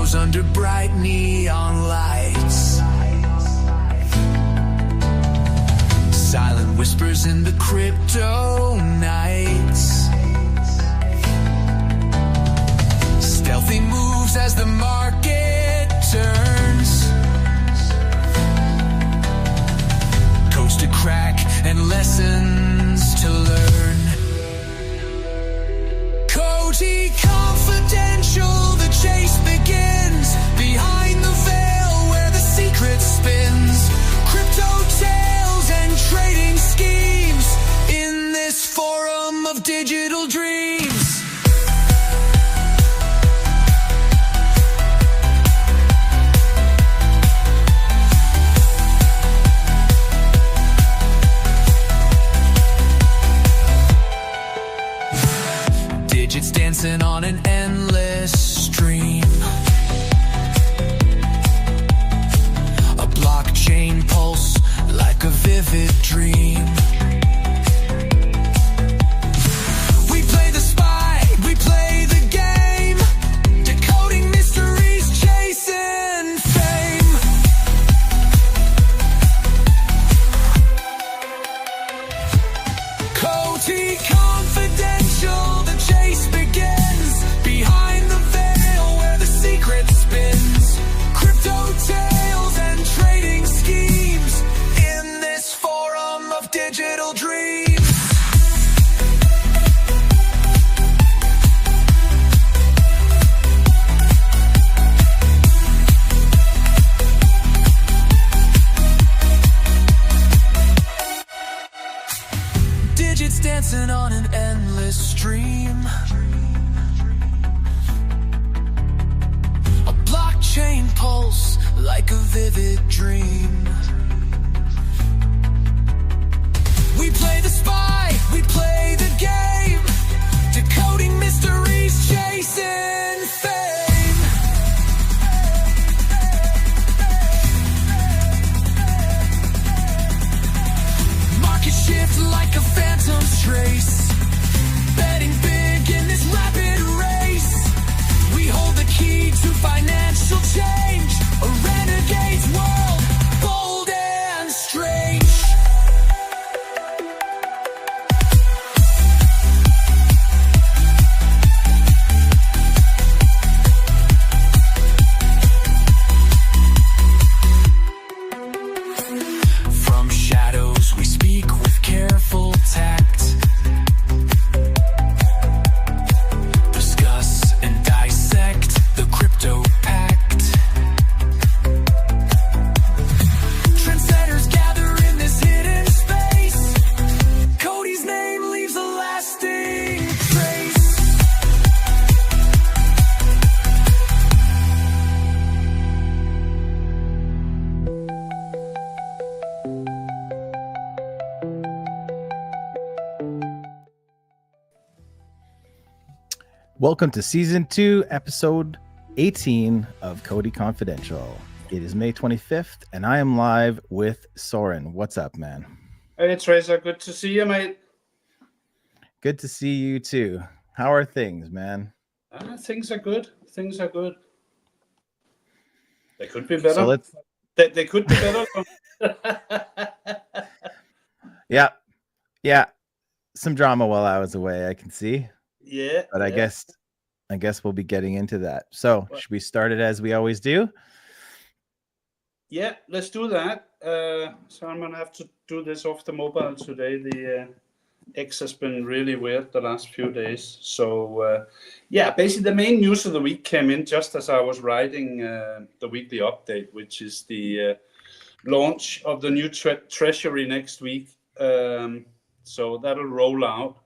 shadows under bright neon lights. Silent whispers in the crypto nights. Stealthy moves as the market turns. Codes to crack and lessons to learn. COTI Confidential, the chase begins. Behind the veil where the secret spins. Crypto tales and trading schemes in this forum of digital dreams. Digits dancing on an endless stream. A blockchain pulse like a vivid dream. We play the spy, we play the game. Decoding mysteries, chasing fame. COTI Confidential, the chase begins. Behind the veil where the secret spins. Crypto tales and trading schemes in this forum of digital dreams. Digits dancing on an endless stream. A blockchain pulse like a vivid dream. We play the spy, we play the game. Decoding mysteries, chasing fame. Market shift like a phantom's trace. Betting big in this rapid race. We hold the key to financial change. A renegade's world, bold and strange. From shadows we speak with careful tact. Discuss and dissect the crypto pact. Trendsetters gather in this hidden space. COTI's name leaves a lasting trace. Welcome to Season 2, Episode 18 of COTI Confidential. It is May 25th, and I am live with Soren. What's up, man? Hey, Tracer, good to see you, mate. Good to see you, too. How are things, man? Things are good. Things are good. They could be better. So let's... They could be better. Yeah. Some drama while I was away, I can see. Yeah. But I guess we'll be getting into that. So should we start it as we always do? Yeah, let's do that. So I'm going to have to do this off the mobile today. The X has been really weird the last few days. So, basically the main news of the week came in just as I was writing the weekly update, which is the launch of the new treasury next week. So that'll roll out.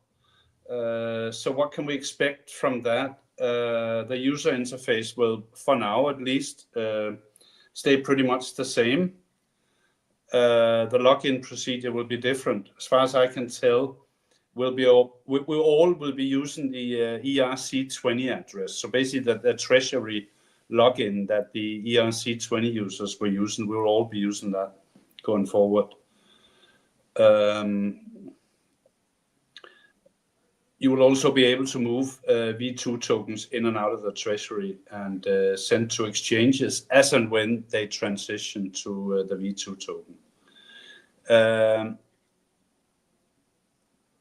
So what can we expect from that? The user interface will, for now at least, stay pretty much the same. The login procedure will be different. As far as I can tell, we all will be using the ERC20 address. So basically the treasury login that the ERC20 users were using, we'll all be using that going forward. you will also be able to move V2 tokens in and out of the treasury and send to exchanges as and when they transition to the V2 token.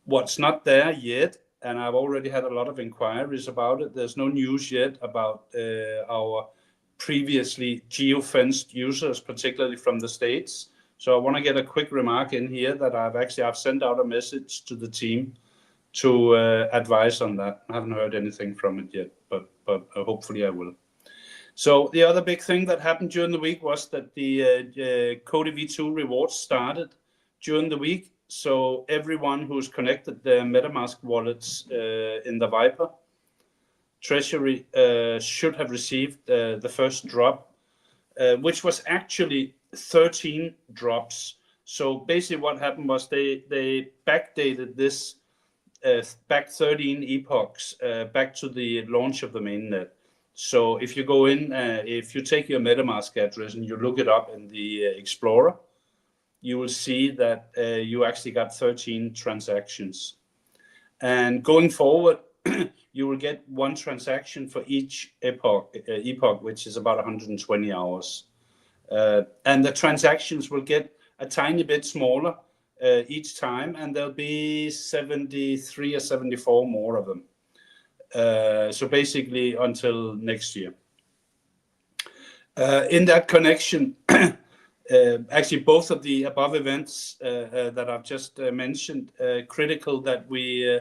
What's not there yet, and I've already had a lot of inquiries about it, there's no news yet about our previously geo-fenced users, particularly from the States. So I want to get a quick remark in here that I've sent out a message to the team to advise on that. I haven't heard anything from it yet, but hopefully I will. So the other big thing that happened during the week was that the COTI V2 rewards started during the week. So everyone who's connected their MetaMask wallets in the Viper treasury should have received the first drop, which was actually 13 drops. So basically what happened was they backdated this back 13 epochs back to the launch of the mainnet. So if you go in, if you take your MetaMask address and you look it up in the Explorer, you will see that you actually got 13 transactions. And going forward, you will get one transaction for each epoch, which is about 120 hours. And the transactions will get a tiny bit smaller each time, and there'll be 73 or 74 more of them. So basically until next year. In that connection, actually both of the above events that I've just mentioned, critical that we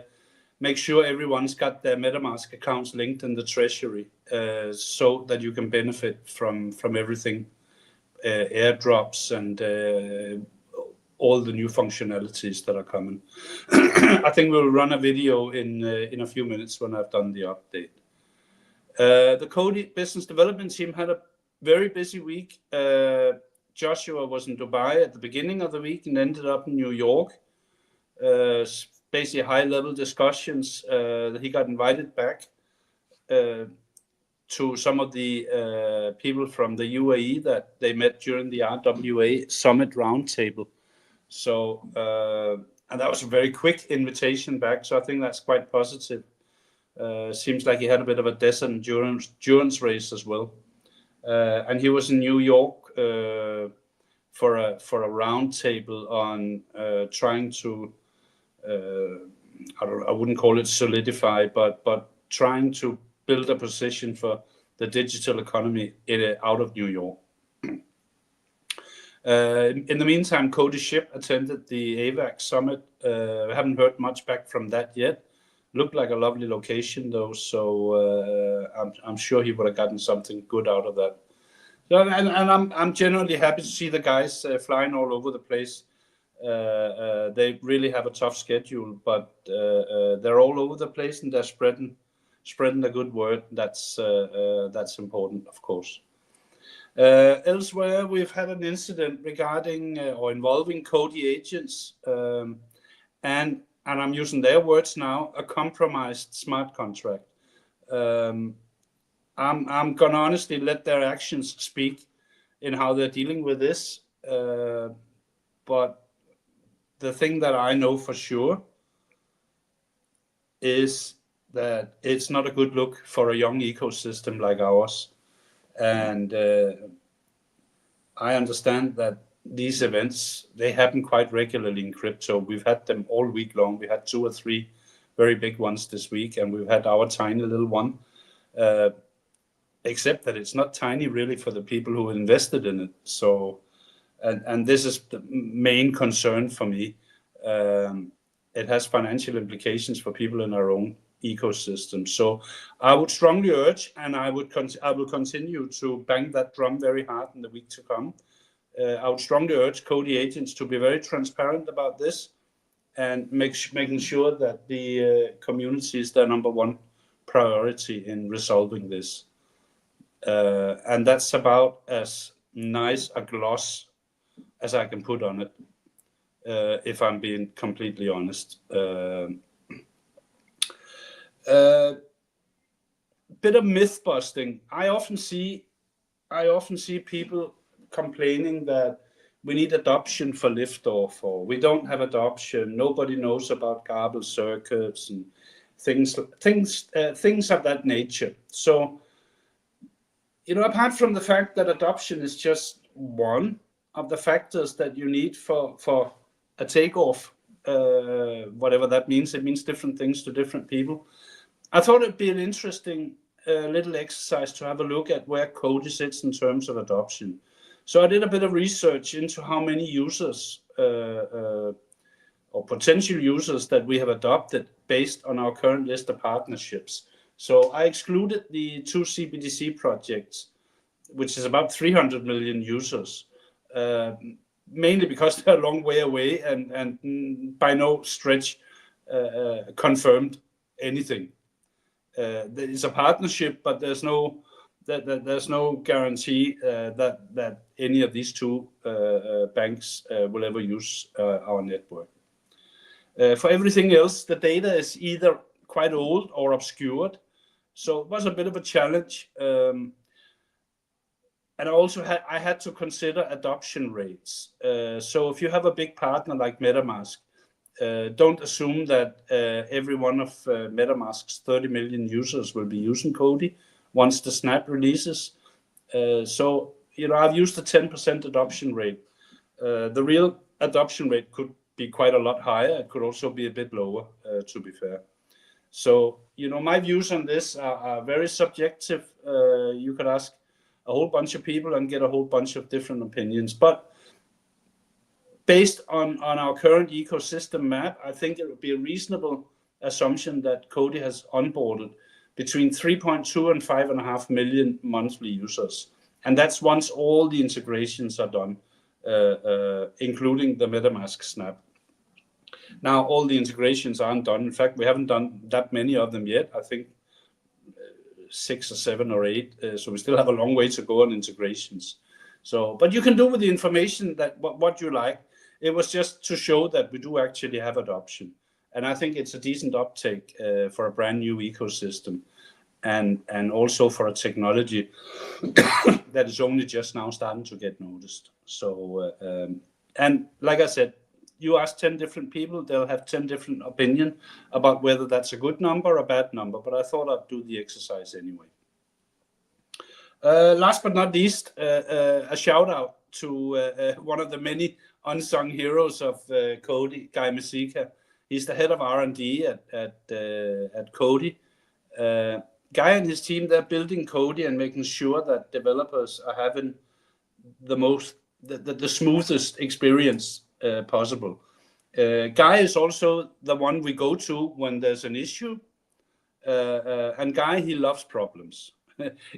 make sure everyone's got their MetaMask accounts linked in the treasury so that you can benefit from everything, airdrops and all the new functionalities that are coming. I think we'll run a video in a few minutes when I've done the update. The COTI business development team had a very busy week. Joshua was in Dubai at the beginning of the week and ended up in New York. Basically high-level discussions that he got invited back to some of the people from the UAE that they met during the RWA Summit Roundtable. So, and that was a very quick invitation back. So I think that's quite positive. Seems like he had a bit of a desert endurance race as well. And he was in New York for a roundtable on trying to, I wouldn't call it solidify, but trying to build a position for the digital economy out of New York. In the meantime, COTI Ship attended the AVAX Summit. I haven't heard much back from that yet. Looked like a lovely location though, so I'm sure he would have gotten something good out of that. So, and I'm generally happy to see the guys flying all over the place. They really have a tough schedule, but they're all over the place and they're spreading the good word. That's important, of course. Elsewhere, we've had an incident regarding or involving COTI agents, and I'm using their words now, a compromised smart contract. I'm gonna honestly let their actions speak in how they're dealing with this, but the thing that I know for sure is that it's not a good look for a young ecosystem like ours. And I understand that these events, they happen quite regularly in crypto. We've had them all week long. We had 2 or 3 very big ones this week, and we've had our tiny little one. Except that it's not tiny really for the people who invested in it. So, and this is the main concern for me. It has financial implications for people in our own ecosystem. So I would strongly urge, and I will continue to bang that drum very hard in the week to come. I would strongly urge COTI agents to be very transparent about this and making sure that the community is their number one priority in resolving this. And that's about as nice a gloss as I can put on it, if I'm being completely honest. Bit of myth busting. I often see people complaining that we need adoption for liftoff, or we don't have adoption. Nobody knows about Gabel circuits and things of that nature. So, apart from the fact that adoption is just one of the factors that you need for a takeoff, whatever that means, it means different things to different people. I thought it'd be an interesting little exercise to have a look at where COTI sits in terms of adoption. So I did a bit of research into how many users or potential users that we have adopted based on our current list of partnerships. So I excluded the 2 CBDC projects, which is about 300 million users, mainly because they're a long way away and by no stretch confirmed anything. There is a partnership, but there's no guarantee that any of these two banks will ever use our network. For everything else, the data is either quite old or obscured, so it was a bit of a challenge. And also I had to consider adoption rates. So if you have a big partner like MetaMask, don't assume that every one of MetaMask's 30 million users will be using COTI once the snap releases. So, I've used a 10% adoption rate. The real adoption rate could be quite a lot higher. It could also be a bit lower, to be fair. So, my views on this are very subjective. You could ask a whole bunch of people and get a whole bunch of different opinions. But based on our current ecosystem map, I think it would be a reasonable assumption that COTI has onboarded between 3.2 and 5.5 million monthly users. And that's once all the integrations are done, including the MetaMask snap. Now, all the integrations aren't done. In fact, we haven't done that many of them yet. I think 6 or 7 or 8. So we still have a long way to go on integrations. So, but you can do with the information that what you like. It was just to show that we do actually have adoption. And I think it's a decent uptake for a brand new ecosystem and also for a technology that is only just now starting to get noticed. So, and like I said, you ask 10 different people, they'll have 10 different opinions about whether that's a good number or a bad number, but I thought I'd do the exercise anyway. Last but not least, a shout out to one of the many unsung heroes of COTI, Guy Masika. He's the head of R&D at COTI. Guy and his team, they're building COTI and making sure that developers are having the smoothest experience possible. Guy is also the one we go to when there's an issue. And Guy, he loves problems.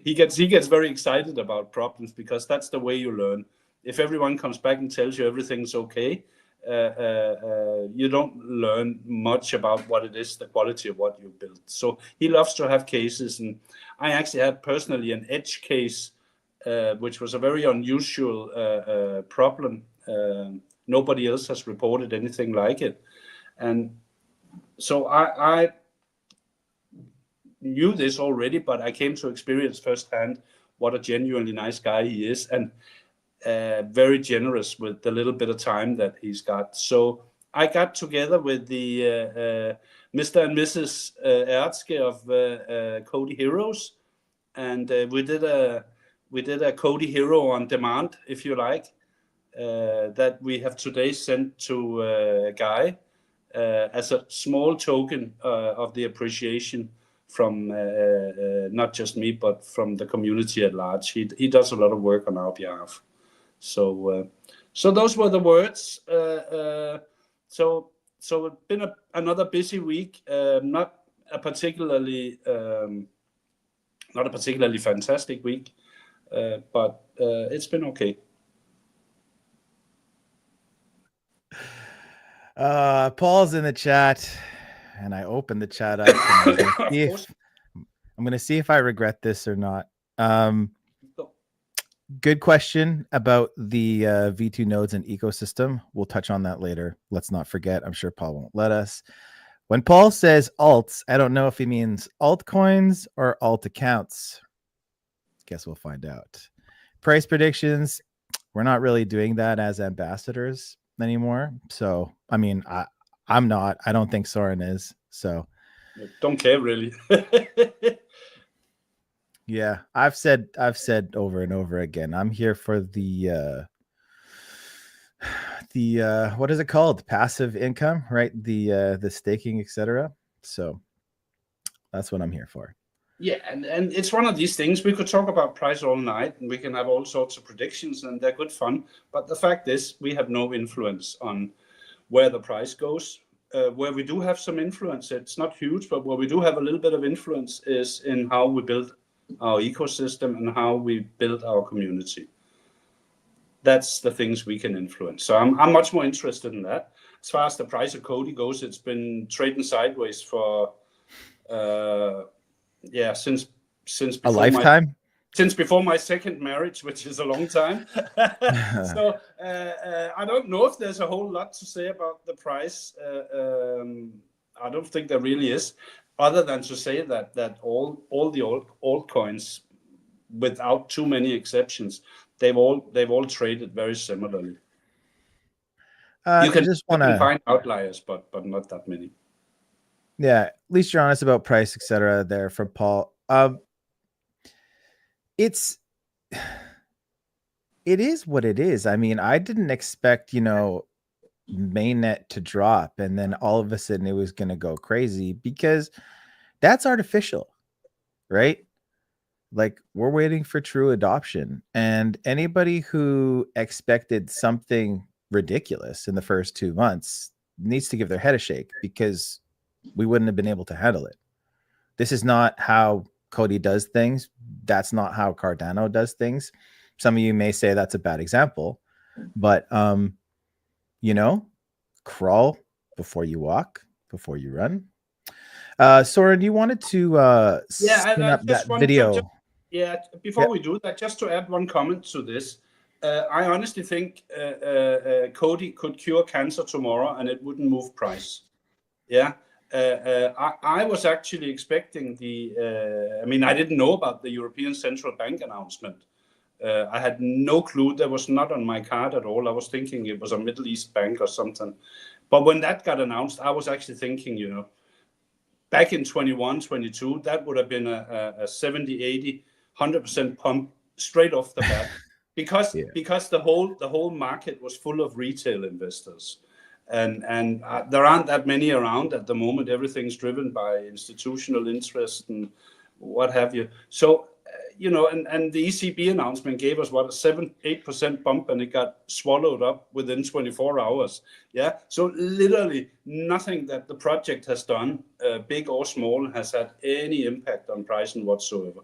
He gets very excited about problems because that's the way you learn. If everyone comes back and tells you everything's okay, you don't learn much about what it is, the quality of what you built. So he loves to have cases, and I actually had personally an edge case, which was a very unusual problem. Nobody else has reported anything like it, and so I knew this already, but I came to experience firsthand what a genuinely nice guy he is, and very generous with the little bit of time that he's got. So I got together with the Mr. and Mrs. Erzke of COTI Heroes, and we did a COTI Hero on demand, if you like, that we have today sent to Guy as a small token of the appreciation from not just me, but from the community at large. He does a lot of work on our behalf. So those were the words. So it's been another busy week. Not a particularly fantastic week, but it's been okay. Paul's in the chat, and I opened the chat up. I'm going to see if I regret this or not. Good question about the V2 nodes and ecosystem. We'll touch on that later. Let's not forget. I'm sure Paul won't let us. When Paul says alts, I don't know if he means altcoins or alt accounts. Guess we'll find out. Price predictions. We're not really doing that as ambassadors anymore. So, I mean, I'm not. I don't think Soren is. So Don't care really. Yeah, I've said over and over again, I'm here for the what is it called? Passive income, right? The staking, etc. So that's what I'm here for. Yeah, and it's one of these things. We could talk about price all night, and we can have all sorts of predictions, and they're good fun. But the fact is, we have no influence on where the price goes. Where we do have some influence, it's not huge, but where we do have a little bit of influence is in how we build our ecosystem and how we build our community. That's the things we can influence. So I'm much more interested in that. As far as the price of COTI goes, it's been trading sideways for since A lifetime. Since before my second marriage, which is a long time. So I don't know if there's a whole lot to say about the price. I don't think there really is, other than to say that all the altcoins, without too many exceptions, they've all traded very similarly. You can find outliers, but not that many. Yeah, at least you're honest about price, etc. There from Paul. It is what it is. I mean, I didn't expect, mainnet to drop and then all of a sudden it was going to go crazy, because that's artificial, right? Like, we're waiting for true adoption, and anybody who expected something ridiculous in the first 2 months needs to give their head a shake, because we wouldn't have been able to handle it. This is not how COTI does things. That's not how Cardano does things. Some of you may say that's a bad example, but crawl before you walk, before you run. Soren, you wanted to spin up that video. Before we do that, just to add one comment to this. I honestly think COTI could cure cancer tomorrow and it wouldn't move price. Yeah. I was actually expecting I didn't know about the European Central Bank announcement. I had no clue. That was not on my card at all. I was thinking it was a Middle East bank or something. But when that got announced, I was actually thinking, back in 21, 22, that would have been a 70, 80, 100% pump straight off the bat. Because the whole market was full of retail investors. And there aren't that many around at the moment. Everything's driven by institutional interest and what have you. So, and the ECB announcement gave us, a 7-8% bump, and it got swallowed up within 24 hours. Yeah. So literally nothing that the project has done, big or small, has had any impact on pricing whatsoever.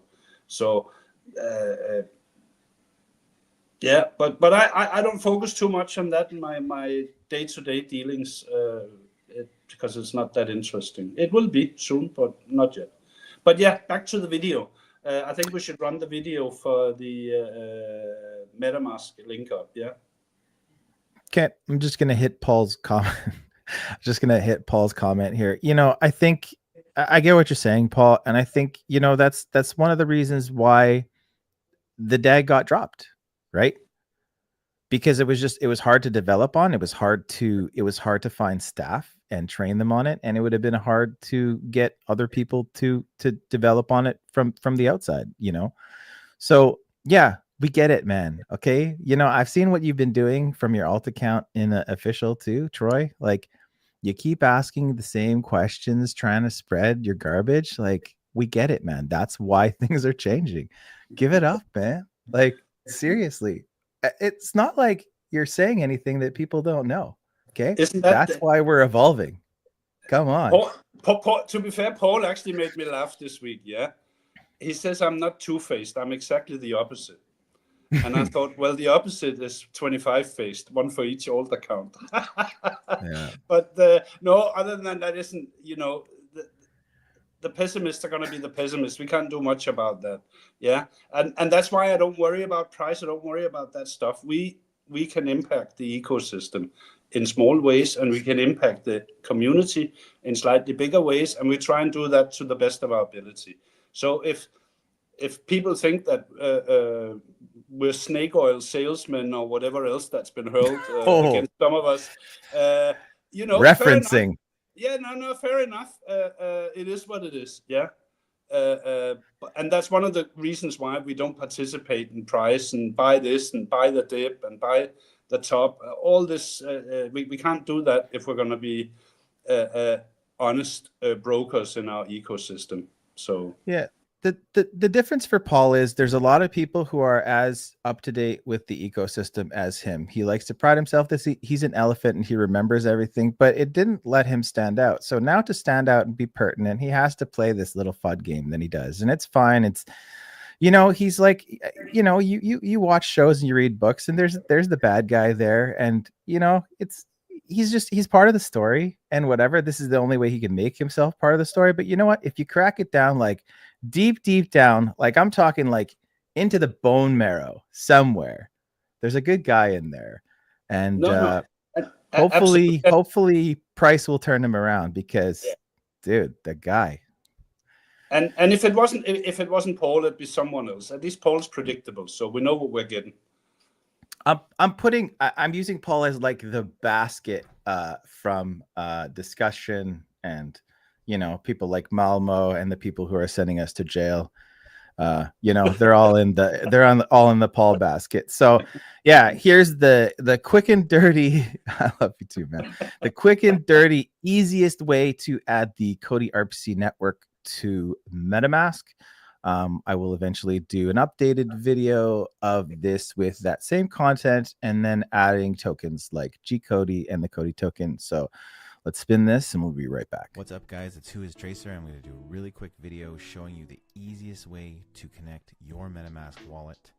So, but I don't focus too much on that in my day-to-day dealings, because it's not that interesting. It will be soon, but not yet. But yeah, back to the video. I think we should run the video for the MetaMask link up. Yeah. Okay, I'm just gonna hit Paul's comment. Here. I think I get what you're saying, Paul, and I think that's one of the reasons why the DAG got dropped, right? Because it was hard to develop on. It was hard to find staff and train them on it, and it would have been hard to get other people to develop on it from the outside. So yeah, we get it, man. Okay, I've seen what you've been doing from your alt account in official too, Troy. Like, you keep asking the same questions, trying to spread your garbage. Like, we get it, man. That's why things are changing. Give it up, man. Like, seriously. It's not like you're saying anything that people don't know. Okay. That's why we're evolving. Come on. Paul, to be fair, Paul actually made me laugh this week. Yeah. He says, I'm not two-faced. I'm exactly the opposite. And I thought, well, the opposite is 25-faced, one for each alt account. Yeah. But no, other than that, isn't, the pessimists are going to be the pessimists. We can't do much about that. Yeah. And that's why I don't worry about price. I don't worry about that stuff. We can impact the ecosystem in small ways, and we can impact the community in slightly bigger ways. And we try and do that to the best of our ability. So if people think that we're snake oil salesmen or whatever else that's been hurled against some of us, referencing. Yeah, no, fair enough. It is what it is. Yeah. And that's one of the reasons why we don't participate in price and buy this and buy the dip and buy the top. All this, we can't do that if we're going to be honest brokers in our ecosystem. So Yeah. The difference for Paul is there's a lot of people who are as up to date with the ecosystem as him. He likes to pride himself that he's an elephant and he remembers everything, but it didn't let him stand out. So now to stand out and be pertinent, he has to play this little FUD game that he does. And it's fine. It's, he's like, you watch shows and you read books and there's the bad guy there. And, he's part of the story and whatever. This is the only way he can make himself part of the story. But you know what? If you crack it down, like deep down, like I'm talking like into the bone marrow somewhere, there's a good guy in there. And hopefully price will turn him around because dude, the guy. And if it wasn't Paul, it'd be someone else. At least Paul's predictable, so we know what we're getting. I'm using Paul as like the basket from discussion and people like Malmo and the people who are sending us to jail. They're all in the Paul basket. So yeah, here's the quick and dirty. I love you too, man. The quick and dirty, easiest way to add the COTI RPC network to MetaMask. I will eventually do an updated video of this with that same content and then adding tokens like G-COTI and the COTI token. So let's spin this and we'll be right back. What's up, guys? It's Who is Tracer. I'm going to do a really quick video showing you the easiest way to connect your MetaMask wallet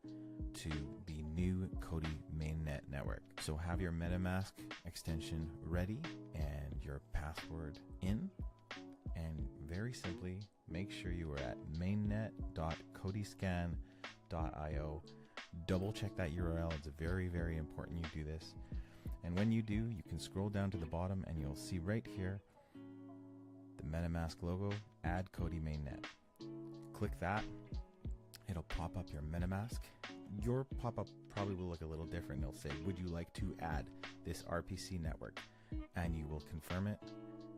to the new COTI mainnet network. So have your MetaMask extension ready and your password in, and very simply make sure you are at mainnet.cotiscan.io. Double check that URL. It's very, very important you do this. And when you do, you can scroll down to the bottom and you'll see right here the MetaMask logo, add COTI mainnet. Click that. It'll pop up your MetaMask. Your pop-up probably will look a little different. It'll say, would you like to add this RPC network? And you will confirm it.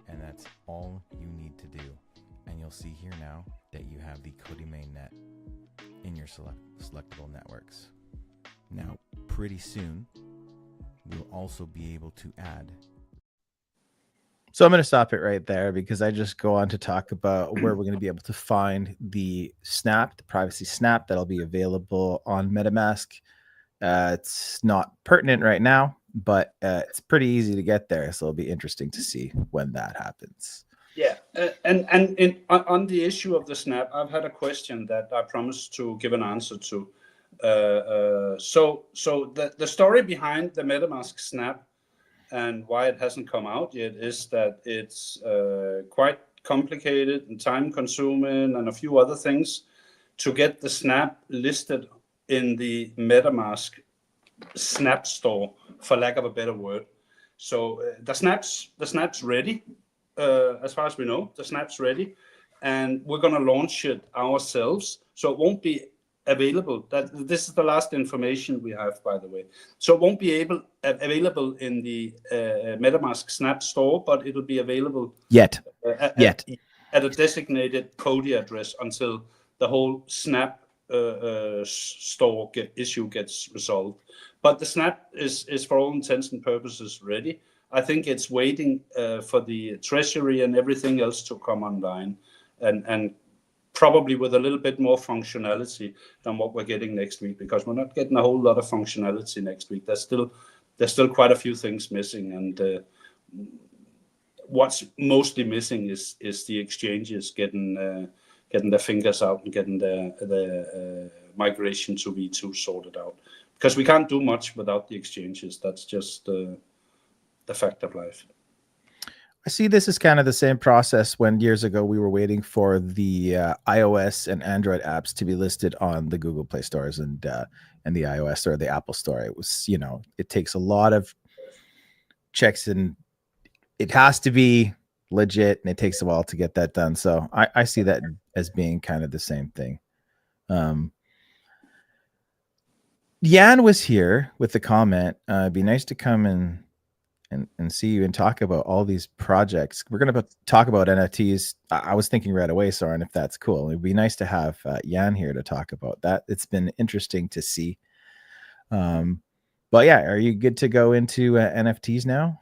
And that's all you need to do. And you'll see here now that you have the COTI mainnet in your selectable networks. Now, pretty soon, we'll also be able to add. So I'm going to stop it right there because I just go on to talk about where we're going to be able to find the snap, the privacy snap that'll be available on MetaMask. It's not pertinent right now, but it's pretty easy to get there. So it'll be interesting to see when that happens. Yeah, and on the issue of the snap, I've had a question that I promised to give an answer to. So the story behind the MetaMask snap and why it hasn't come out yet is that it's quite complicated and time consuming and a few other things to get the snap listed in the MetaMask snap store, for lack of a better word. So the snap's ready. As far as we know, the snap's ready, and we're going to launch it ourselves. So it won't be available. This is the last information we have, by the way. So it won't be available in the MetaMask Snap store, but it'll be available yet at a designated COTI address until the whole Snap store issue gets resolved. But the Snap is for all intents and purposes ready. I think it's waiting for the treasury and everything else to come online, and probably with a little bit more functionality than what we're getting next week, because we're not getting a whole lot of functionality next week. There's still quite a few things missing, and what's mostly missing is the exchanges getting their fingers out and getting the migration to V2 sorted out, because we can't do much without the exchanges. That's just the fact of life. I see this is kind of the same process when years ago we were waiting for the iOS and Android apps to be listed on the Google Play stores and the iOS or the Apple Store. It was, it takes a lot of checks and it has to be legit, and it takes a while to get that done. So I see that as being kind of the same thing. Jan was here with the comment, it'd be nice to come and see you and talk about all these projects. We're going to talk about NFTs. I was thinking right away, Soren, if that's cool. It'd be nice to have Jan here to talk about that. It's been interesting to see. But yeah, are you good to go into NFTs now?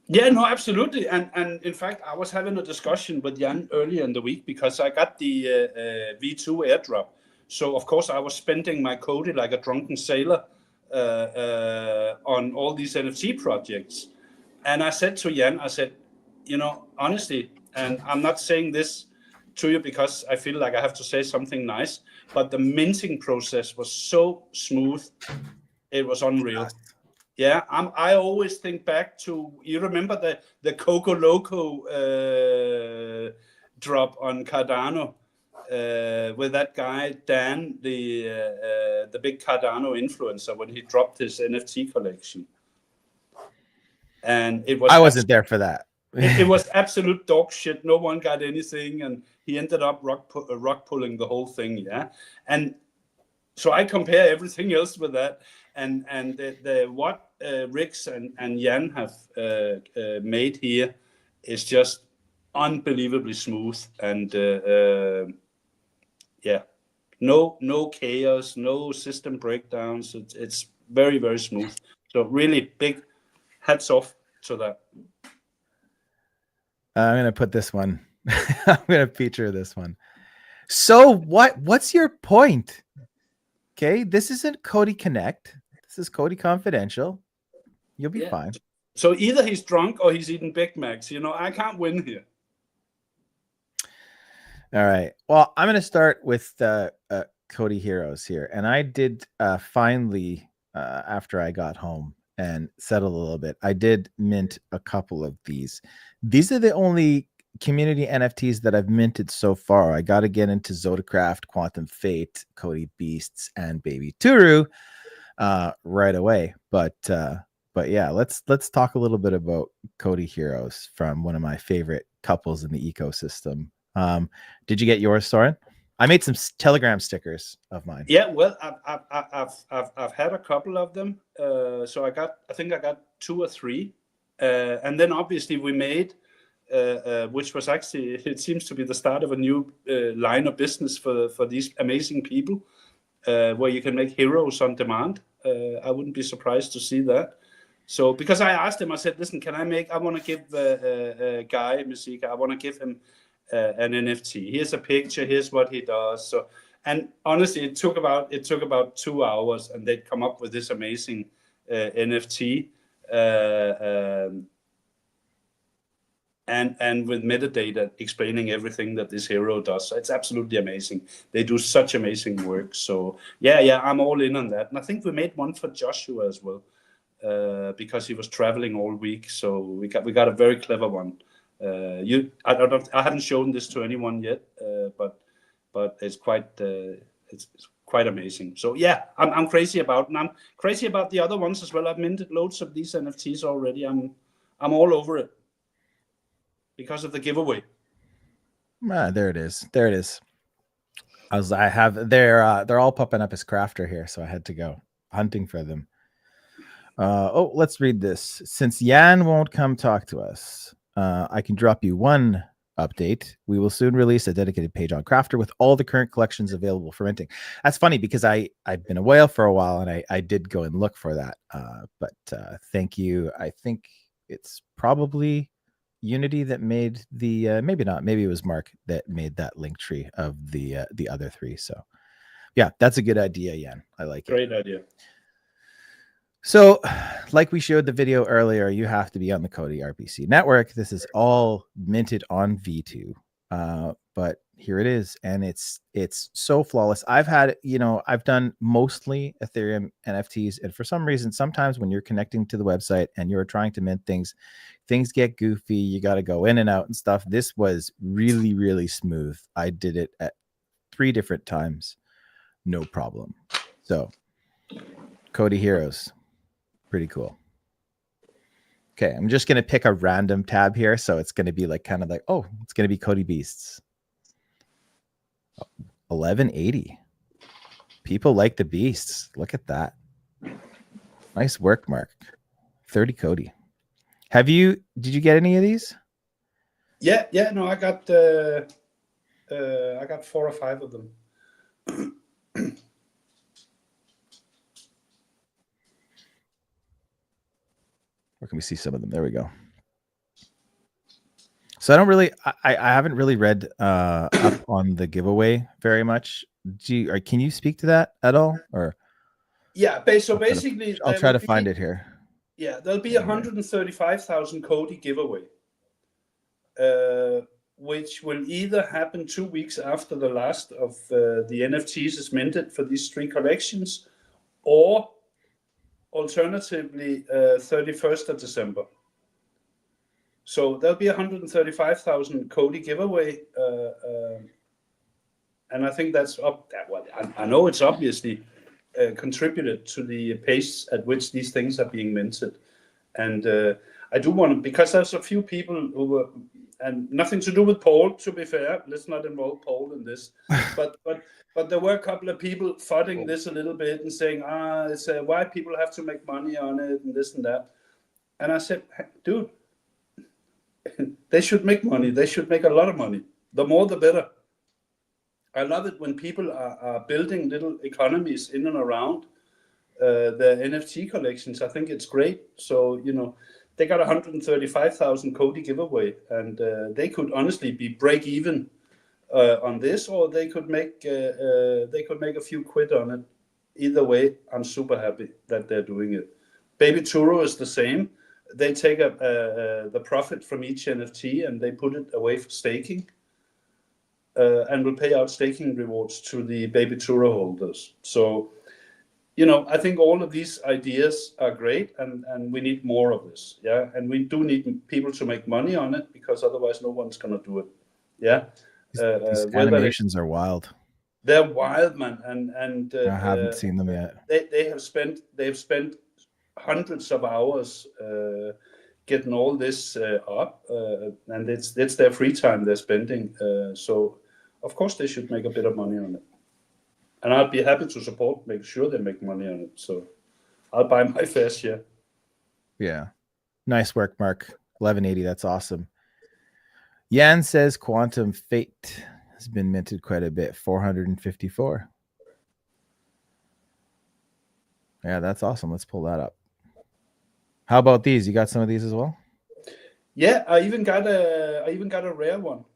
Yeah, no, absolutely. And in fact, I was having a discussion with Jan earlier in the week because I got the V2 airdrop. So of course I was spending my COTI like a drunken sailor on all these NFT projects. And I said to Jan, I said, honestly, and I'm not saying this to you because I feel like I have to say something nice, but the minting process was so smooth. It was unreal. Yeah, I always think back to, you remember the Coco Loco drop on Cardano with that guy Dan, the big Cardano influencer, when he dropped his NFT collection, and it was I wasn't there for that. it was absolute dog shit. No one got anything, and he ended up rock pulling the whole thing. Yeah, and so I compare everything else with that, and what Rix and Jan have made here is just unbelievably smooth, and yeah, no chaos, no system breakdowns. It's very, very smooth. So really big hats off to that. I'm gonna put this one. I'm gonna feature this one. So what's your point? Okay, this isn't COTI Connect. This is COTI Confidential. You'll be fine. So either he's drunk or he's eating Big Macs. I can't win here. All right. Well, I'm going to start with COTI Heroes here. And I did finally, after I got home and settled a little bit, I did mint a couple of these. These are the only community NFTs that I've minted so far. I got to get into Zodacraft, Quantum Fate, COTI Beasts, and Baby Turu right away. But yeah, let's talk a little bit about COTI Heroes from one of my favorite couples in the ecosystem. Did you get yours, Soren? I made some Telegram stickers of mine. Yeah, well, I've had a couple of them. So I think I got 2 or 3, and then obviously we made, which was actually, it seems to be the start of a new line of business for these amazing people, where you can make heroes on demand. I wouldn't be surprised to see that. So because I asked him, I said, listen, I want to give Guy Mesika, I want to give him an NFT. Here's a picture. Here's what he does. So, and honestly, it took about 2 hours, and they'd come up with this amazing NFT, and with metadata explaining everything that this hero does. So it's absolutely amazing. They do such amazing work. So yeah, I'm all in on that. And I think we made one for Joshua as well, because he was traveling all week. So we got a very clever one. I haven't shown this to anyone yet, but it's quite amazing. So yeah, I'm crazy about, and I'm crazy about the other ones as well. I've minted loads of these NFTs already. I'm all over it because of the giveaway. There it is. They're all popping up as crafter here, so I had to go hunting for them. Let's read this. Since Jan won't come talk to us, I can drop you one update. We will soon release a dedicated page on Crafter with all the current collections available for renting. That's funny because I've been a whale for a while, and I did go and look for that. But thank you. I think it's probably Unity that made the maybe not. Maybe it was Mark that made that link tree of the other 3. So yeah, that's a good idea, Jan. I like it. Great idea. So, like we showed the video earlier, you have to be on the COTI RPC network. This is all minted on V2, but here it is, and it's so flawless. I've done mostly Ethereum NFTs, and for some reason, sometimes when you're connecting to the website and you're trying to mint things get goofy. You got to go in and out and stuff. This was really, really smooth. I did it at 3 different times, no problem. So, COTI Heroes. Pretty cool. Okay, I'm just going to pick a random tab here. So it's going to be it's going to be COTI Beasts. 1180. People like the beasts. Look at that. Nice work, Mark. 30 COTI. Did you get any of these? Yeah. No, I got 4 or 5 of them. Where can we see some of them? There we go. So I haven't really read up on the giveaway very much. Can you speak to that at all? Or Yeah, so basically, I'll try to find it here. Yeah, there'll be 135,000 COTI giveaway, which will either happen 2 weeks after the last of the NFTs is minted for these 3 collections, or alternatively 31st of December. So there'll be 135,000 COTI giveaway, and I think that's up. Well, I know it's obviously contributed to the pace at which these things are being minted, and I do want to, because there's a few people who were, and nothing to do with Paul, to be fair. Let's not involve Paul in this, but there were a couple of people fighting this a little bit and saying, it's why people have to make money on it and this and that, and I said, dude. They should make money. They should make a lot of money. The more, the better. I love it when people are building little economies in and around the NFT collections. I think it's great. So, they got 135,000 COTI giveaway, and they could honestly be break even on this, or they could make a few quid on it. Either way, I'm super happy that they're doing it. Baby Turo is the same. They take the profit from each NFT and they put it away for staking, and will pay out staking rewards to the Baby Turo holders. So, I think all of these ideas are great, and we need more of this. Yeah, and we do need people to make money on it, because otherwise no one's gonna do it. Yeah, these animations are wild. They're wild, man, and I haven't seen them yet. They have spent hundreds of hours getting all this up, and it's their free time they're spending. So of course they should make a bit of money on it, and I'd be happy to support, make sure they make money on it. So I'll buy my fair share. Yeah, nice work, Mark. 1180. That's awesome. Jan says Quantum Fate has been minted quite a bit. 454. Yeah, that's awesome. Let's pull that up. How about these? You got some of these as well? Yeah, I even got a rare one.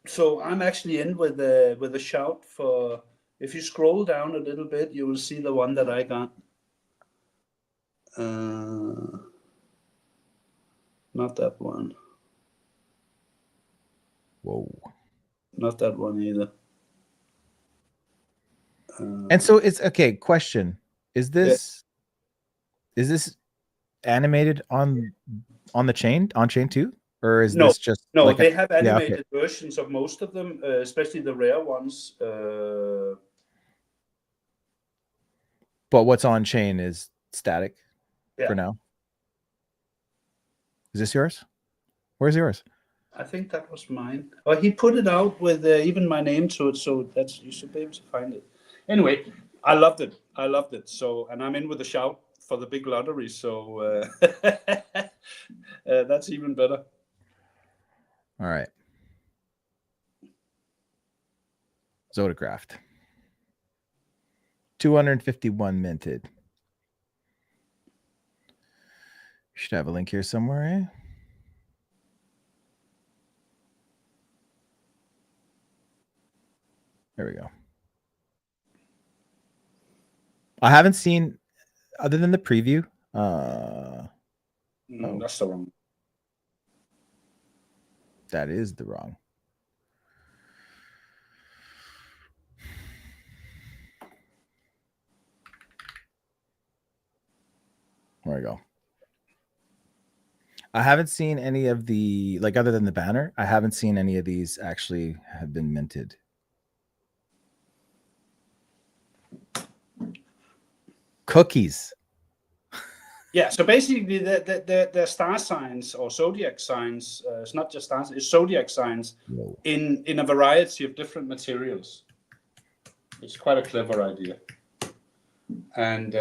So I'm actually in with a shout for. If you scroll down a little bit, you will see the one that I got. Not that one. Whoa. Not that one either. And so it's okay. Question: Is this animated on the chain, on chain 2, or is this just no? Like they have animated versions of most of them, especially the rare ones. But what's on chain is static for now. Is this yours? Where's yours? I think that was mine. Oh, he put it out with even my name to it, so you should be able to find it. Anyway, I loved it. So, and I'm in with a shout for the big lottery, so that's even better. All right. Zodacraft. 251 minted. Should have a link here somewhere, eh? There we go. I haven't seen, other than the preview. No, that's the wrong. That is the wrong. There we go. I haven't seen any of the, like, other than the banner, I haven't seen any of these actually have been minted. Cookies. Yeah, so basically the star signs or zodiac signs, it's not just stars, it's zodiac signs in a variety of different materials. It's quite a clever idea. And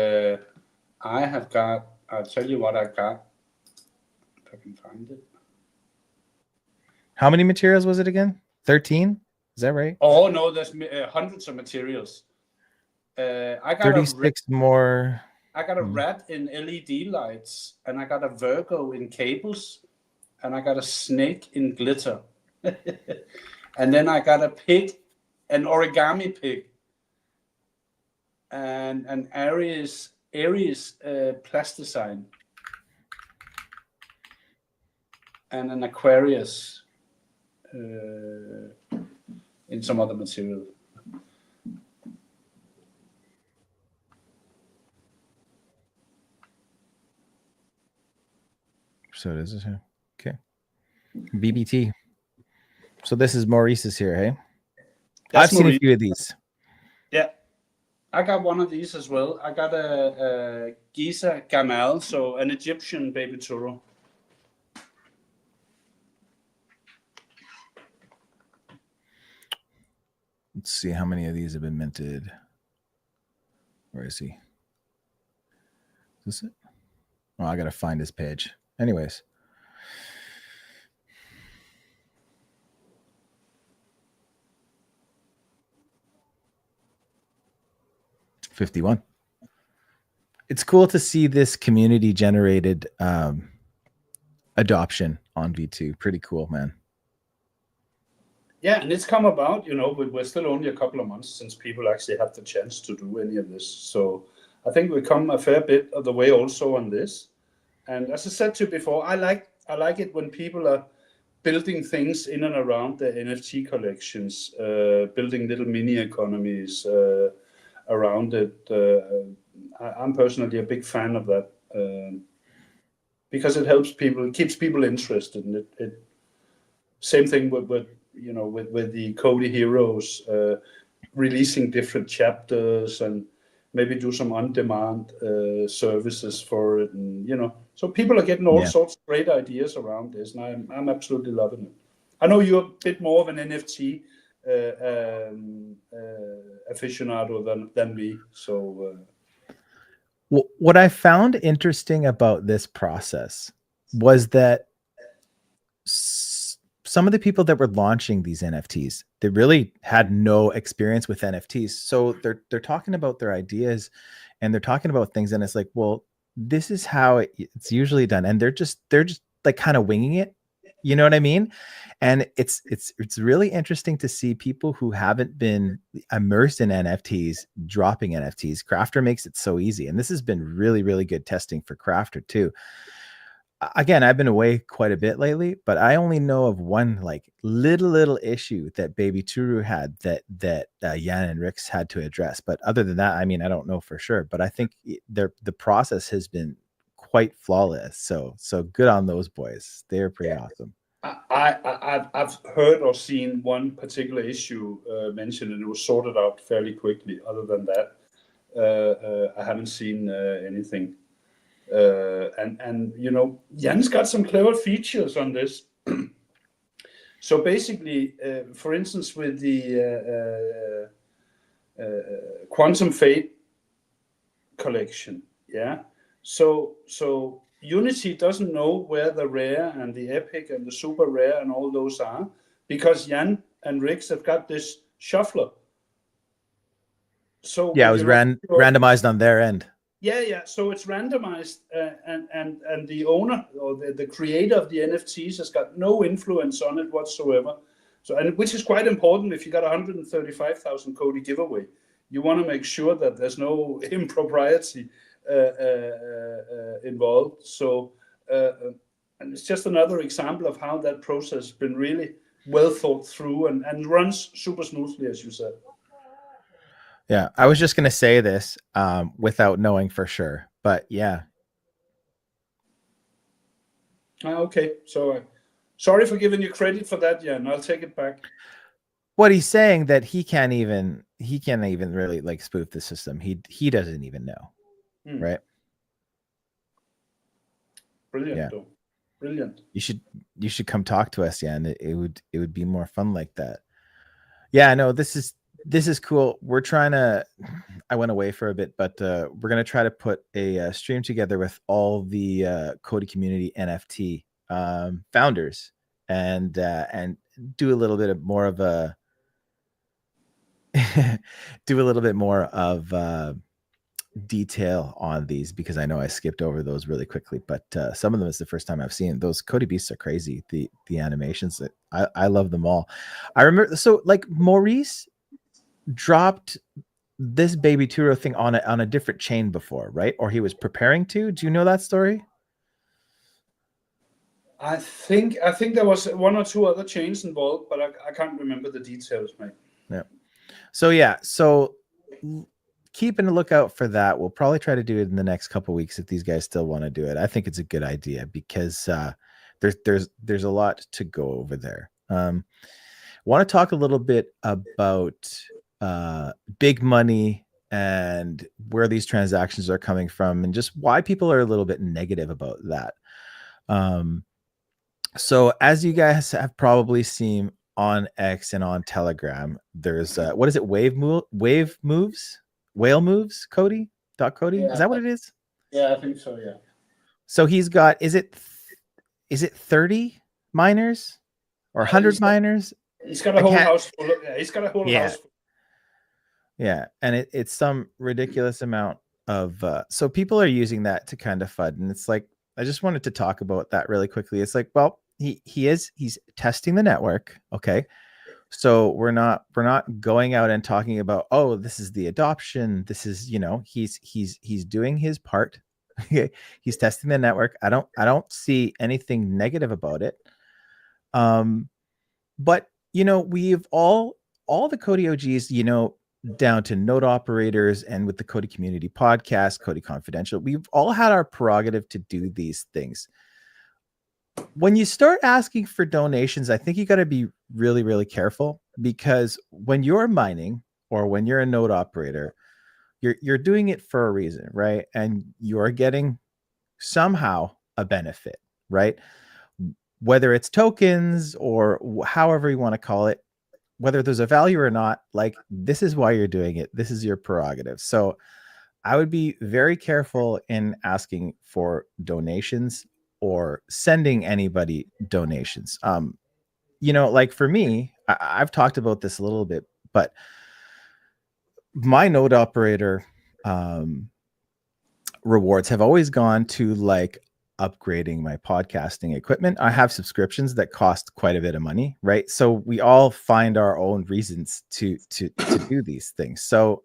I have got, I'll tell you what I got, if I can find it. How many materials was it again? 13? Is that right? Oh, no, there's hundreds of materials. I got 36 more. I got a rat in LED lights, and I got a Virgo in cables, and I got a snake in glitter. And then I got a pig, an origami pig, and an Aries plasticine, and an Aquarius in some other material. So this is here. Okay. BBT. So this is Maurice's here, hey? That's I've seen Maurice. a few of these. Yeah, I got one of these as well. I got a Giza Gamal, so an Egyptian baby toro. Let's see how many of these have been minted. Where is he? Is this it? Oh, I gotta find his page. Anyways. $51. It's cool to see this community generated adoption on V2. Pretty cool, man. Yeah, and it's come about, we're still only a couple of months since people actually have the chance to do any of this. So I think we've come a fair bit of the way also on this. And as I said to you before, I like it when people are building things in and around the NFT collections, building little mini economies around it. I'm personally a big fan of that because it helps people, it keeps people interested. And it same thing with the COTI Heroes, releasing different chapters and maybe do some on-demand services for it, and so people are getting all sorts of great ideas around this, and I'm absolutely loving it. I know you're a bit more of an NFT aficionado than me, so. What I found interesting about this process was that some of the people that were launching these NFTs, they really had no experience with NFTs. So they're talking about their ideas and they're talking about things, and it's like, well, this is how it's usually done, and they're just like kind of winging it. You know what I mean? And it's really interesting to see people who haven't been immersed in NFTs dropping NFTs. Crafter makes it so easy, and this has been really, really good testing for Crafter too. Again, I've been away quite a bit lately, but I only know of one like little issue that Baby Turu had that Jan and Rix had to address. But other than that, I mean, I don't know for sure. But I think the process has been quite flawless. So good on those boys. They're pretty awesome. I've heard or seen one particular issue mentioned, and it was sorted out fairly quickly. Other than that, I haven't seen anything. And Jan's got some clever features on this. So basically, for instance, with the Quantum Fate collection, so Unity doesn't know where the rare and the epic and the super rare and all those are, because Jan and Rix have got this shuffler. So it was randomized on their end. Yeah. So it's randomized, and the owner or the creator of the NFTs has got no influence on it whatsoever. So, and which is quite important if you got 135,000 COTI giveaway. You want to make sure that there's no impropriety involved. So, and it's just another example of how that process has been really well thought through and runs super smoothly, as you said. Yeah, I was just going to say this without knowing for sure, but yeah. Okay, so sorry for giving you credit for that, Jan. I'll take it back. What he's saying that he can't even really like spoof the system. He doesn't even know, right? Brilliant, though. Brilliant. You should come talk to us, Jan. It would be more fun like that. Yeah, no, this this is cool. We're trying to, I went away for a bit, but we're going to try to put a stream together with all the COTI community NFT founders and do a little bit of more of a, do a little bit more of detail on these, because I know I skipped over those really quickly, but some of them is the first time I've seen. Those COTI beasts are crazy. The animations, that I love them all. I remember, so like Maurice dropped this baby Turo thing on a different chain before, right? Or he was preparing to. Do you know that story? I think there was one or two other chains involved, but I can't remember the details, mate. Yeah. So keeping a lookout for that. We'll probably try to do it in the next couple of weeks if these guys still want to do it. I think it's a good idea because there's a lot to go over there. Want to talk a little bit about big money and where these transactions are coming from and just why people are a little bit negative about that. So as you guys have probably seen on X and on Telegram, there's what is it? Whale moves, COTI. Yeah. Is that what it is? Yeah, I think so. Yeah. So he's got, is it 30 miners or 100 miners? He's got a whole house full of, he's got a whole house full. Yeah, and it's some ridiculous amount of so people are using that to kind of FUD, and it's like, I just wanted to talk about that really quickly. It's like, well, he's testing the network, okay? So we're not going out and talking about, oh, this is the adoption. This is, he's doing his part. He's testing the network. I don't see anything negative about it. But we've all the COTI OGs, down to node operators and with the COTI community podcast, COTI Confidential, we've all had our prerogative to do these things. When you start asking for donations, I think you got to be really, really careful, because when you're mining or when you're a node operator, you're doing it for a reason, right? And you're getting somehow a benefit, right? Whether it's tokens or however you want to call it, whether there's a value or not, like, this is why you're doing it. This is your prerogative. So I would be very careful in asking for donations or sending anybody donations. Like for me, I've talked about this a little bit, but my node operator rewards have always gone to like upgrading my podcasting equipment. I have subscriptions that cost quite a bit of money, right? So we all find our own reasons to do these things. So,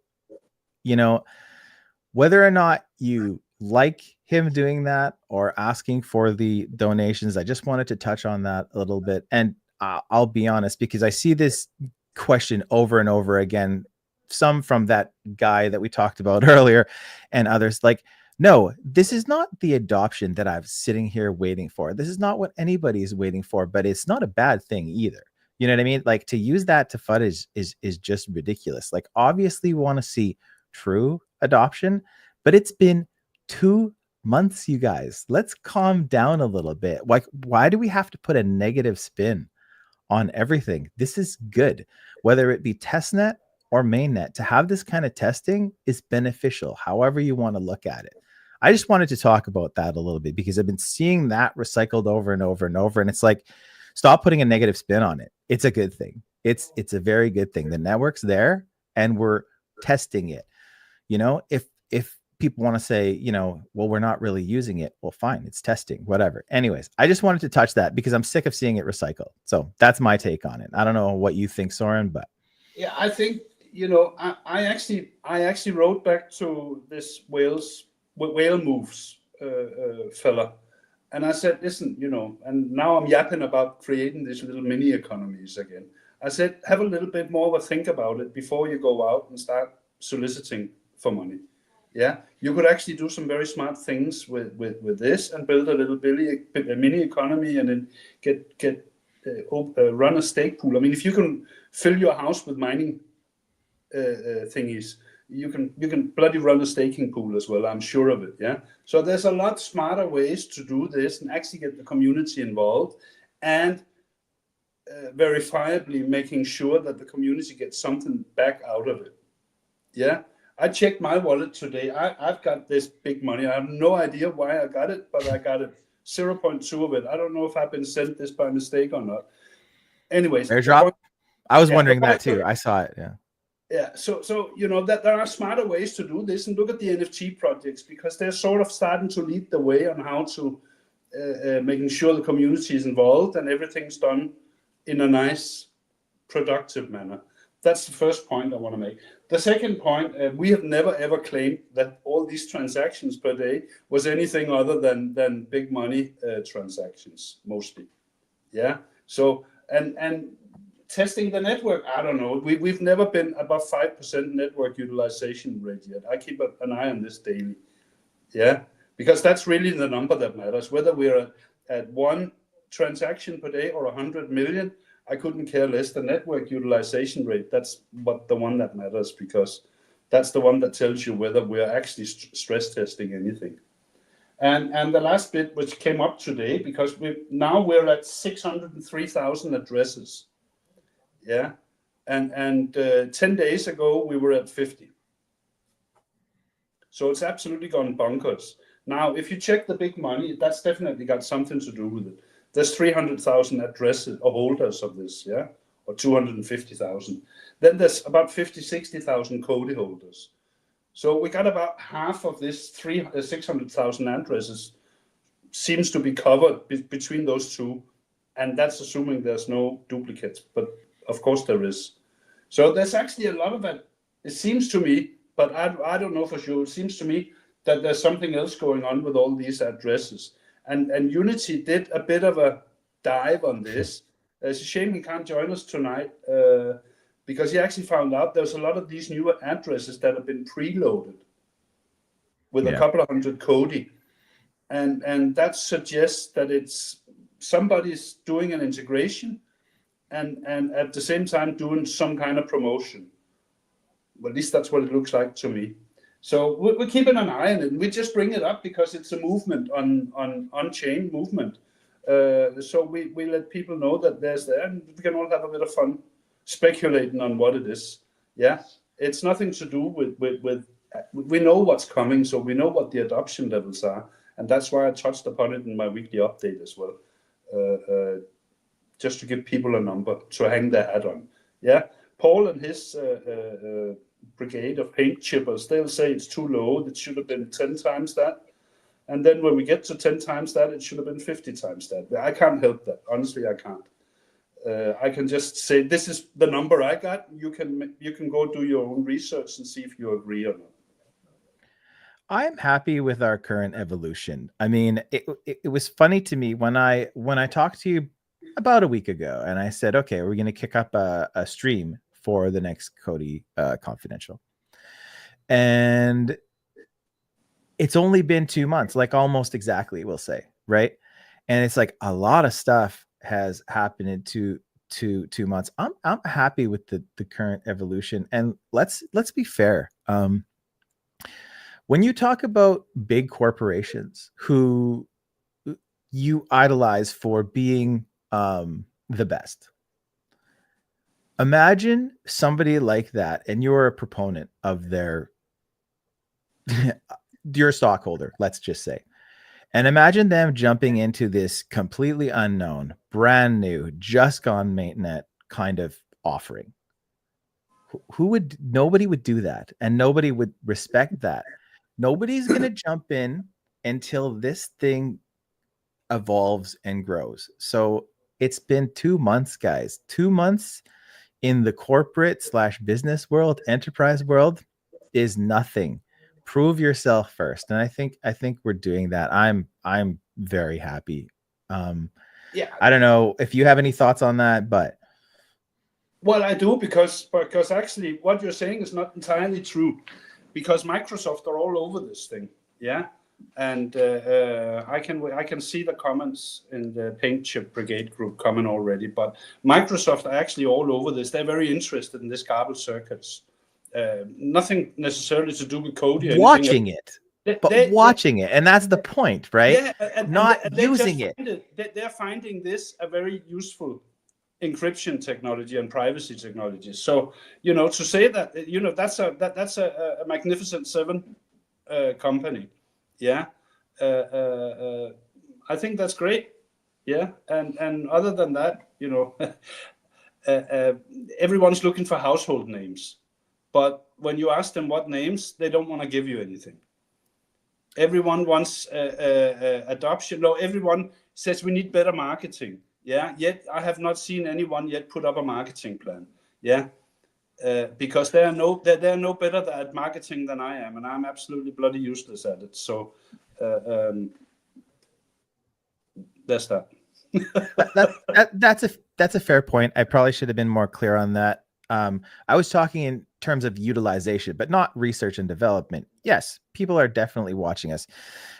whether or not you like him doing that or asking for the donations, I just wanted to touch on that a little bit. And I'll be honest, because I see this question over and over again, some from that guy that we talked about earlier and others, like, no, this is not the adoption that I'm sitting here waiting for. This is not what anybody is waiting for, but it's not a bad thing either. You know what I mean? Like, to use that to FUD is just ridiculous. Like, obviously we want to see true adoption, but it's been 2 months, you guys. Let's calm down a little bit. Like, why do we have to put a negative spin on everything? This is good. Whether it be testnet or mainnet, to have this kind of testing is beneficial, however you want to look at it. I just wanted to talk about that a little bit because I've been seeing that recycled over and over and over. And it's like, stop putting a negative spin on it. It's a good thing. It's a very good thing. The network's there and we're testing it. If people want to say, well, we're not really using it. Well, fine. It's testing, whatever. Anyways, I just wanted to touch that because I'm sick of seeing it recycled. So that's my take on it. I don't know what you think, Soren, but. Yeah, I think, I actually wrote back to this whale moves fella, and I said, listen, and now I'm yapping about creating these little mini economies again. I said, have a little bit more of a think about it before you go out and start soliciting for money. Yeah, you could actually do some very smart things with this and build a little mini economy, and then get run a stake pool. I mean, if you can fill your house with mining thingies, you can bloody run a staking pool as well. I'm sure of it. Yeah. So there's a lot smarter ways to do this and actually get the community involved. And verifiably making sure that the community gets something back out of it. Yeah, I checked my wallet today. I've got this big money. I have no idea why I got it, but I got it. 0.2 of it. I don't know if I've been sent this by mistake or not. Anyways, Airdrop. I was yeah, wondering the that point- too. I saw it. Yeah. yeah, so you know that there are smarter ways to do this, and look at the NFT projects because they're sort of starting to lead the way on how to making sure the community is involved and everything's done in a nice, productive manner. That's the first point I want to make. The second point, we have never ever claimed that all these transactions per day was anything other than big money transactions, mostly. Yeah. So and testing the network, I don't know. We've never been above 5% network utilization rate yet. I keep an eye on this daily. Yeah, because that's really the number that matters. Whether we're at 1 transaction per day or 100 million, I couldn't care less. The network utilization rate, that's the one that matters because that's the one that tells you whether we're actually stress testing anything. And the last bit, which came up today, because we're at 603,000 addresses. Yeah, and 10 days ago we were at 50. So it's absolutely gone bonkers. Now, if you check the big money, that's definitely got something to do with it. There's 300,000 addresses or holders of this, yeah, or 250,000. Then there's about 60,000 COTI holders. So we got about half of this 600,000 addresses seems to be covered between those two, and that's assuming there's no duplicates. But of course there is. So there's actually a lot of that. It seems to me, but I don't know for sure. It seems to me that there's something else going on with all these addresses. And Unity did a bit of a dive on this. It's a shame he can't join us tonight because he actually found out there's a lot of these new addresses that have been preloaded with a couple of hundred COTI. And that suggests that it's somebody's doing an integration and at the same time doing some kind of promotion. Well, at least that's what it looks like to me. So we're keeping an eye on it. And we just bring it up because it's a movement on-chain movement. So we let people know that there's there, and we can all have a bit of fun speculating on what it is. Yeah, it's nothing to do with we know what's coming, so we know what the adoption levels are, and that's why I touched upon it in my weekly update as well, just to give people a number to hang their hat on. Yeah, Paul and his brigade of paint chippers, they'll say it's too low. It should have been 10 times that. And then when we get to 10 times that, it should have been 50 times that. I can't help that. Honestly, I can't. I can just say, this is the number I got. You can go do your own research and see if you agree or not. I'm happy with our current evolution. I mean, it was funny to me when I talked to you about a week ago and I said, okay, we're going to kick up a stream for the next COTI Confidential. And it's only been 2 months, like almost exactly, we'll say, right? And it's like a lot of stuff has happened in 2 months. I'm happy with the current evolution. And let's be fair. When you talk about big corporations who you idolize for being the best, imagine somebody like that and you're a proponent of their your stockholder, let's just say, and imagine them jumping into this completely unknown, brand new, just gone mainnet kind of offering. Nobody would do that, and nobody would respect that. Nobody's going to jump in until this thing evolves and grows. So it's been 2 months, guys. 2 months in the corporate/business world, enterprise world is nothing. Prove yourself first. And I think we're doing that. I'm very happy. Yeah. I don't know if you have any thoughts on that, but well, I do because actually what you're saying is not entirely true, because Microsoft are all over this thing. Yeah. And I can see the comments in the Paint Chip Brigade group coming already, but Microsoft are actually all over this. They're very interested in this garbage circuits. Nothing necessarily to do with COTI. Watching it, and that's the point, right? Yeah, not using it. They're finding this a very useful encryption technology and privacy technology. So, to say that, that's a Magnificent Seven company. Yeah. I think that's great. Yeah. And other than that, everyone's looking for household names, but when you ask them what names, they don't want to give you anything. Everyone wants adoption. No, everyone says we need better marketing. Yeah. Yet I have not seen anyone yet put up a marketing plan. Yeah. Because they are no better at marketing than I am, and I'm absolutely bloody useless at it. So that's that. That's a fair point. I probably should have been more clear on that. I was talking in terms of utilization, but not research and development. Yes, people are definitely watching us.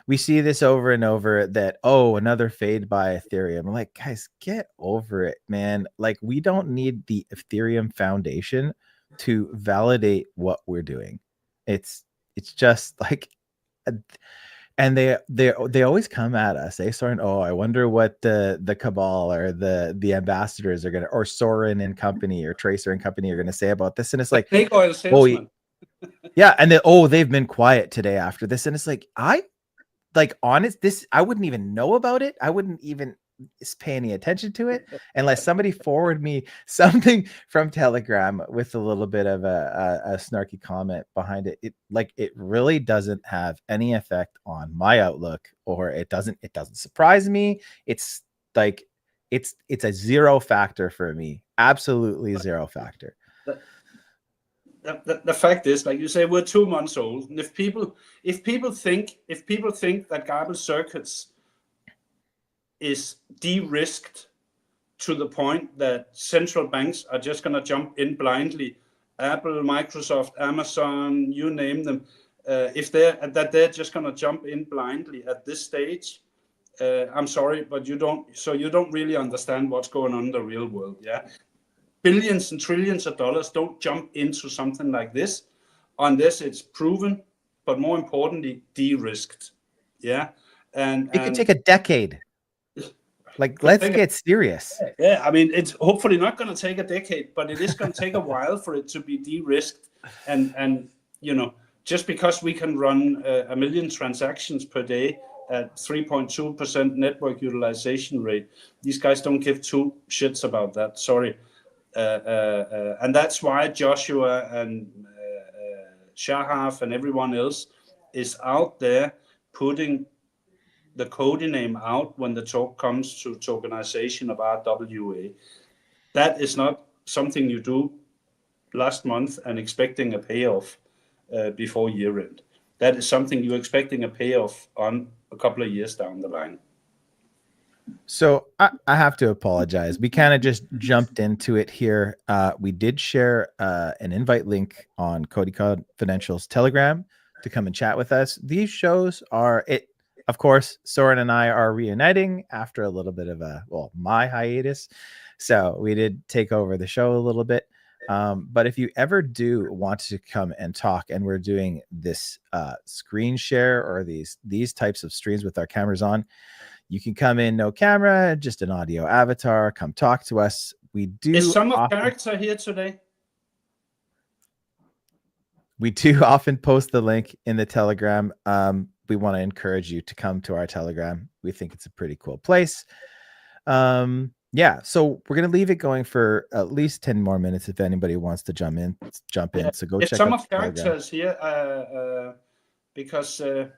We see this over and over that, another fade by Ethereum. I'm like, guys, get over it, man. Like, we don't need the Ethereum Foundation to validate what we're doing. It's just like, and they always come at us. They start, I wonder what the cabal or the ambassadors are gonna, or Soren and company or Tracer and company are gonna say about this. And it's like, snake oil salesman. Yeah, and then they've been quiet today after this, and it's like, honest, this, I wouldn't even know about it. I wouldn't even pay any attention to it unless somebody forward me something from Telegram with a little bit of a snarky comment behind it. It really doesn't have any effect on my outlook, or it doesn't surprise me. It's like it's a zero factor for me. Absolutely zero factor. The fact is, like you say, we're 2 months old, and if people think that garbage circuits is de-risked to the point that central banks are just going to jump in blindly, Apple, Microsoft, Amazon, you name them, if they're just going to jump in blindly at this stage, I'm sorry, but you don't really understand what's going on in the real world. Yeah. Billions and trillions of dollars don't jump into something like this unless it's proven, but more importantly, de-risked. Yeah. And it could take a decade. Like, let's get serious. Yeah, I mean, it's hopefully not going to take a decade, but it is going to take a while for it to be de-risked. And just because we can run 1 million transactions per day at 3.2% network utilization rate, these guys don't give two shits about that. Sorry. And that's why Joshua and Shahaf and everyone else is out there putting the COTI name out when the talk comes to tokenization of RWA. That is not something you do last month and expecting a payoff before year end. That is something you're expecting a payoff on a couple of years down the line. So I have to apologize. We kind of just jumped into it here. We did share an invite link on COTI Confidential's Telegram to come and chat with us. These shows are it. Of course, Soren and I are reuniting after a little bit of my hiatus. So we did take over the show a little bit. But if you ever do want to come and talk, and we're doing this screen share or these types of streams with our cameras on, you can come in, no camera, just an audio avatar, come talk to us. We do. Is some of character here today? We do often post the link in the Telegram. We want to encourage you to come to our Telegram. We think it's a pretty cool place. Yeah, so we're going to leave it going for at least 10 more minutes if anybody wants to jump in. So go check out some of characters here because I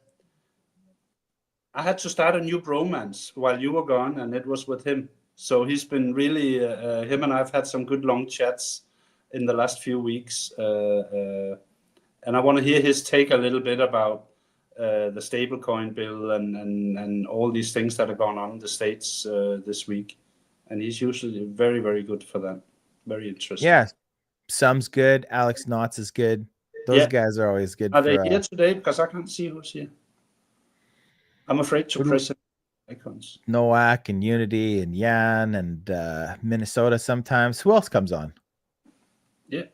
had to start a new bromance while you were gone, and it was with him. So he's been really, him and I have had some good long chats in the last few weeks. And I want to hear his take a little bit about the stablecoin bill and all these things that are going on in the States this week. And he's usually very, very good for that. Very interesting. Yeah, Sum's good. Alex Knotts is good. Those guys are always good. Are they here today? Because I can't see who's here. I'm afraid to press icons. Nowak and Unity and Yan and Minnesota sometimes. Who else comes on? Yeah.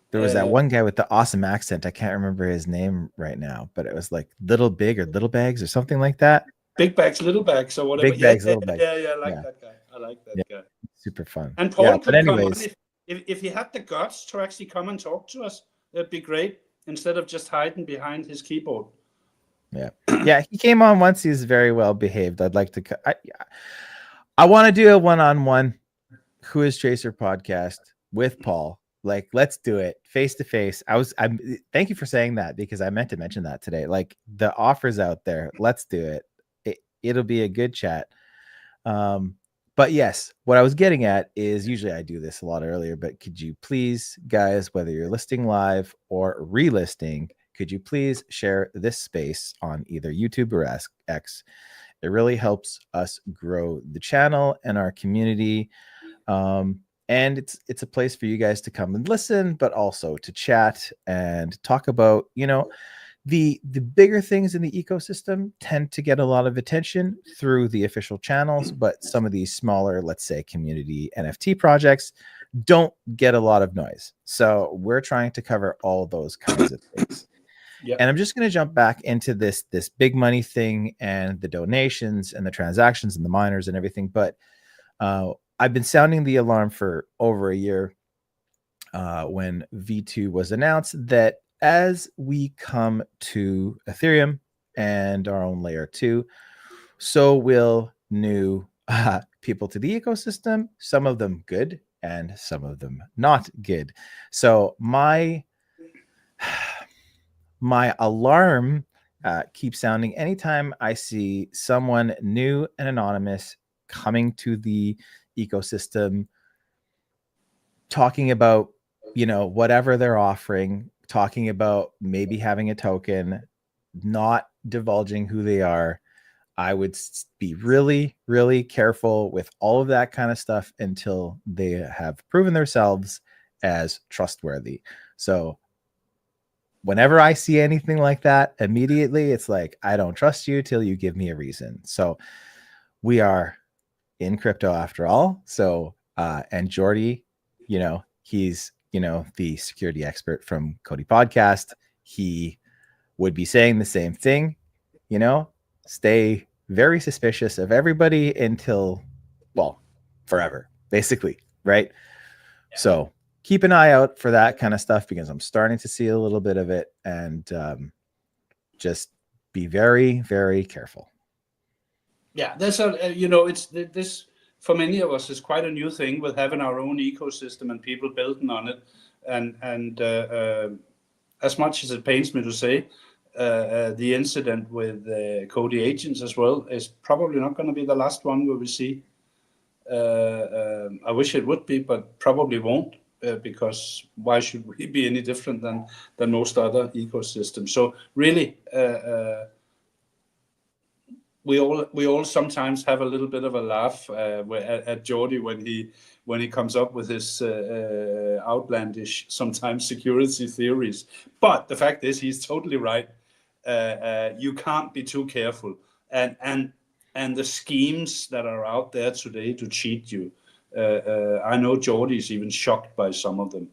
There was that one guy with the awesome accent. I can't remember his name right now, but it was like Little Big or Little Bags or something like that. Big Bags, Little Bags, or whatever. Big Bags, Little Bags. Yeah, I like that guy. I like that Yeah. guy. Super fun. And Paul Yeah, could but anyways, come on if he had the guts to actually come and talk to us. That'd be great, instead of just hiding behind his keyboard. yeah, he came on once. He's very well behaved. I'd like to. I want to do a one-on-one Who is Tracer podcast with Paul. Like, let's do it face to face. I'm thank you for saying that, because I meant to mention that today. Like, the offer's out there. Let's do it. It'll be a good chat. But yes, what I was getting at is, usually I do this a lot earlier, but could you please, guys, whether you're listing live or relisting, could you please share this space on either YouTube or X? It really helps us grow the channel and our community. And it's a place for you guys to come and listen, but also to chat and talk about, the bigger things in the ecosystem tend to get a lot of attention through the official channels, but some of these smaller, let's say, community NFT projects don't get a lot of noise. So we're trying to cover all those kinds of things. Yeah. And I'm just going to jump back into this big money thing and the donations and the transactions and the miners and everything. But I've been sounding the alarm for over a year when V2 was announced, that as we come to Ethereum and our own layer 2, so will new people to the ecosystem, some of them good and some of them not good. So my alarm keeps sounding anytime I see someone new and anonymous coming to the ecosystem, talking about, whatever they're offering, talking about maybe having a token, not divulging who they are. I would be really, really careful with all of that kind of stuff until they have proven themselves as trustworthy. So whenever I see anything like that, immediately it's like, I don't trust you till you give me a reason. So we are in crypto after all. So, and Jordy, he's, the security expert from COTI podcast. He would be saying the same thing, stay very suspicious of everybody until, well, forever, basically. Right. Yeah. So keep an eye out for that kind of stuff, because I'm starting to see a little bit of it, and just be very, very careful. Yeah, there's it's this for many of us is quite a new thing, with having our own ecosystem and people building on it, and as much as it pains me to say, the incident with COTI agents as well is probably not going to be the last one we will see. I wish it would be, but probably won't, because why should we be any different than most other ecosystems? So really, we all sometimes have a little bit of a laugh at Jordy when he comes up with his outlandish, sometimes security theories. But the fact is, he's totally right. You can't be too careful, and the schemes that are out there today to cheat you. I know Jordy is even shocked by some of them,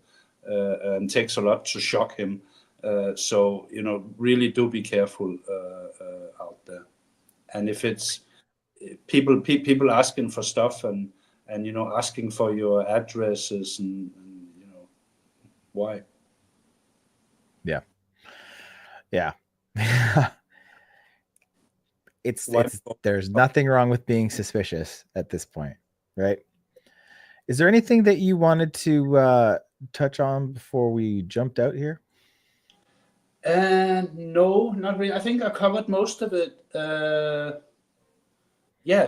and takes a lot to shock him. So really do be careful out there. And if it's people asking for stuff and asking for your addresses and why? Yeah. It's there's nothing wrong with being suspicious at this point, right? Is there anything that you wanted to touch on before we jumped out here? No, not really. I think I covered most of it.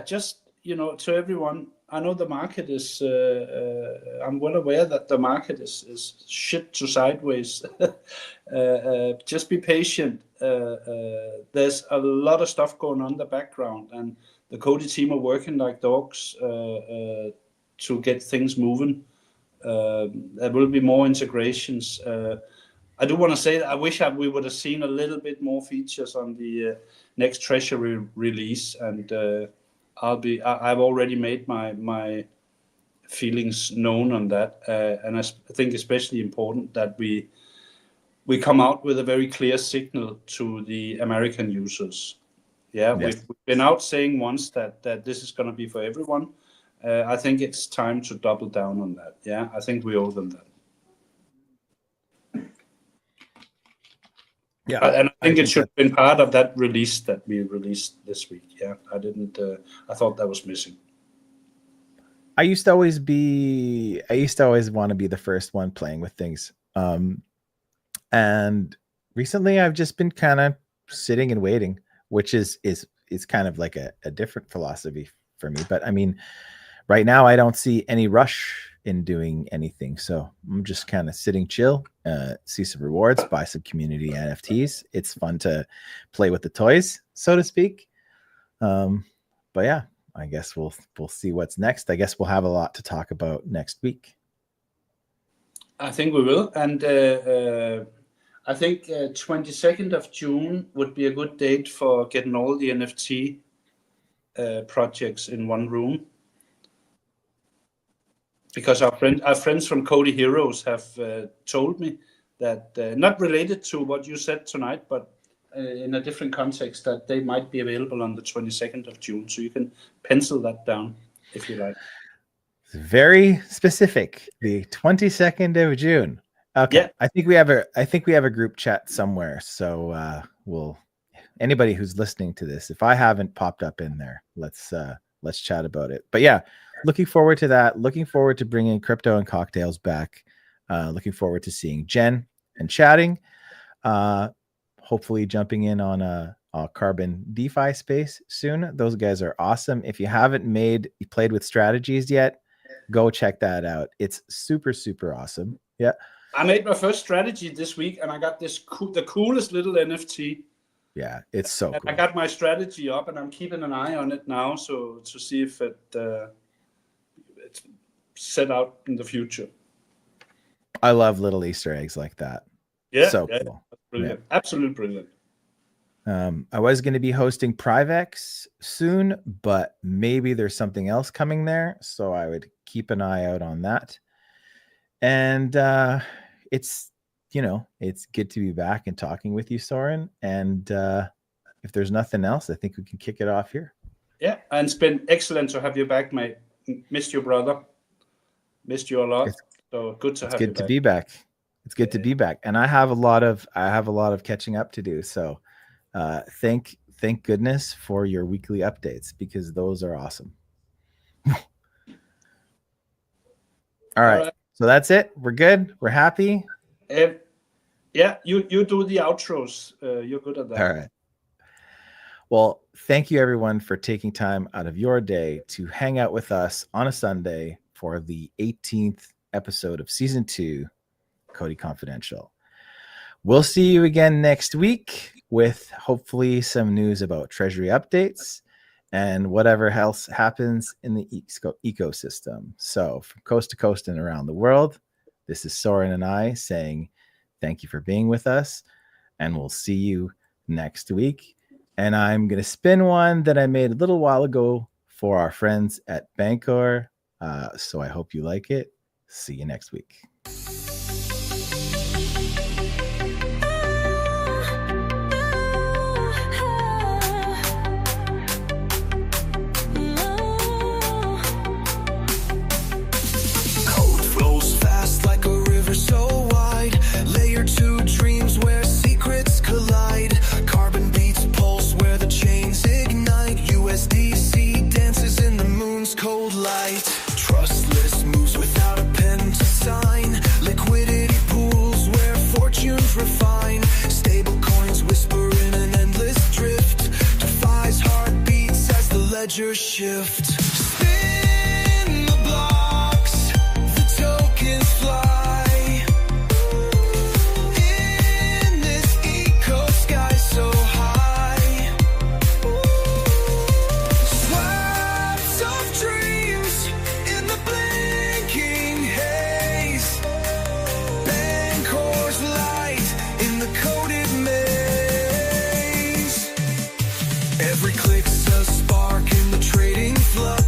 Just to everyone, I know the market is. I'm well aware that the market is shit to sideways. Just be patient. There's a lot of stuff going on in the background, and the COTI team are working like dogs to get things moving. There will be more integrations. I do want to say that I wish we would have seen a little bit more features on the next Treasury release, and I've already made my feelings known on that, and I think especially important that we come out with a very clear signal to the American users. Yeah, yes. We've been out saying once that this is going to be for everyone, I think it's time to double down on that. Yeah, I think we owe them that. Yeah, And I think it should that- have been part of that release that we released this week. Yeah, I didn't. I thought that was missing. I used to always want to be the first one playing with things. And recently I've just been kind of sitting and waiting, which is kind of like a different philosophy for me. But I mean, right now I don't see any rush in doing anything. So I'm just kind of sitting chill, see some rewards, buy some community NFTs. It's fun to play with the toys, so to speak. But yeah, I guess we'll see what's next. I guess we'll have a lot to talk about next week. I think we will. And I think 22nd of June would be a good date for getting all the NFT projects in one room. Because our friends from COTI Heroes have told me that, not related to what you said tonight, but in a different context, that they might be available on the 22nd of June. So you can pencil that down if you like. It's very specific. The 22nd of June. Okay. Yeah. I think we have a group chat somewhere. So anybody who's listening to this, if I haven't popped up in there, let's chat about it. But yeah, looking forward to that. Looking forward to bringing Crypto and Cocktails back. Looking forward to seeing Jen and chatting. Hopefully jumping in on a Carbon DeFi space soon. Those guys are awesome. If you haven't played with strategies yet, go check that out. It's super, super awesome. Yeah. I made my first strategy this week and I got the coolest little NFT. Yeah, it's so cool. I got my strategy up and I'm keeping an eye on it now, so to see if it's set out in the future. I love little Easter eggs like that. Yeah, so cool. Brilliant. Yeah. Absolutely brilliant. I was going to be hosting Privex soon, but maybe there's something else coming there, so I would keep an eye out on that. And it's good to be back and talking with you, Soren. And if there's nothing else, I think we can kick it off here. Yeah, and it's been excellent to have you back, mate. Missed you, brother. Missed you a lot. So good to have you back. It's good to be back. It's good to be back. And I have a lot of catching up to do. So thank goodness for your weekly updates, because those are awesome. All right. So that's it. We're good. We're happy. Yeah, you do the outros. You're good at that. All right. Well, thank you everyone for taking time out of your day to hang out with us on a Sunday for the 18th episode of season 2, COTI Confidential. We'll see you again next week with hopefully some news about treasury updates and whatever else happens in the ecosystem. So from coast to coast and around the world, this is Soren and I saying thank you for being with us, and we'll see you next week. And I'm going to spin one that I made a little while ago for our friends at Bancor. So I hope you like it. See you next week. So wide, layer 2 dreams where secrets collide. Carbon beats pulse where the chains ignite. USDC dances in the moon's cold light. Trustless moves without a pen to sign. Liquidity pools where fortunes refine. Stable coins whisper in an endless drift. Defies heartbeats as the ledger shift. Spin the blocks, the tokens fly. Every click's a spark in the trading flood.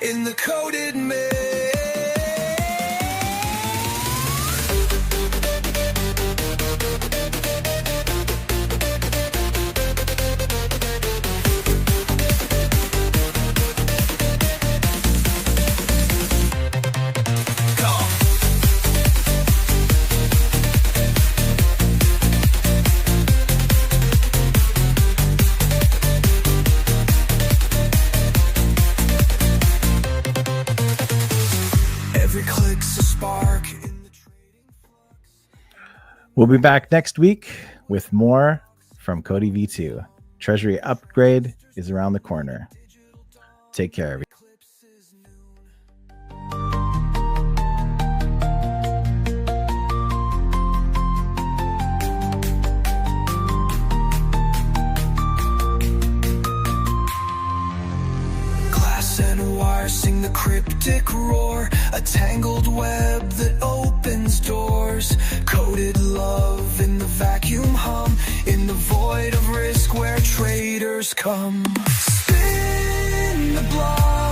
in the coded maze. Every click's a spark in the trading flux. We'll be back next week with more from COTI V2. Treasury upgrade is around the corner. Take care, everyone. Glass and wire sing the cryptic roar, a tangled web that opens doors. Coded love in the vacuum hum, in the void of risk where traders come. Spin the block.